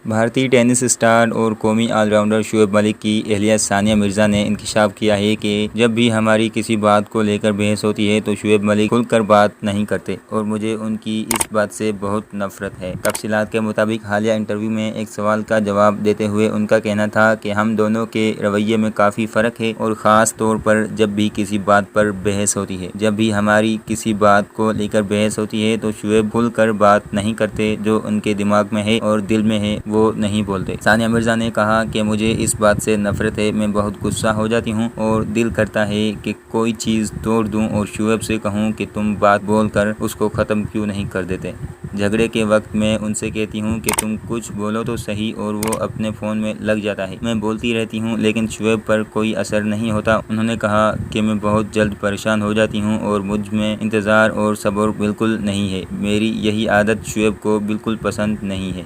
بھارتی tennis star اور قومی آل راؤنڈر شعیب ملک کی اہلیہ ثانیہ مرزا نے انکشاف کیا ہے کہ جب بھی ہماری کسی بات کو لے کر بحث ہوتی ہے تو شعیب ملک کھل کر بات نہیں کرتے اور مجھے ان کی اس بات سے بہت نفرت ہے۔ تفصیلات کے مطابق حالیہ انٹرویو میں ایک سوال کا جواب دیتے ہوئے ان کا کہنا تھا کہ ہم دونوں کے رویے میں کافی فرق ہے اور خاص طور پر جب بھی کسی بات پر بحث ہوتی ہے۔ جب بھی ہماری کسی بات کو لے کر بحث ہوتی ہے تو شعیب کھل کر بات نہیں کرتے، جو ان کے دماغ میں ہے اور دل میں ہے وہ نہیں بولتے۔ ثانیہ مرزا نے کہا کہ مجھے اس بات سے نفرت ہے، میں بہت غصہ ہو جاتی ہوں اور دل کرتا ہے کہ کوئی چیز توڑ دوں اور شعیب سے کہوں کہ تم بات بول کر اس کو ختم کیوں نہیں کر دیتے۔ جھگڑے کے وقت میں ان سے کہتی ہوں کہ تم کچھ بولو تو صحیح اور وہ اپنے فون میں لگ جاتا ہے۔ میں بولتی رہتی ہوں لیکن شعیب پر کوئی اثر نہیں ہوتا۔ انہوں نے کہا کہ میں بہت جلد پریشان ہو جاتی ہوں اور مجھ میں انتظار اور صبر بالکل نہیں ہے۔ میری یہی عادت شعیب کو بالکل پسند نہیں ہے۔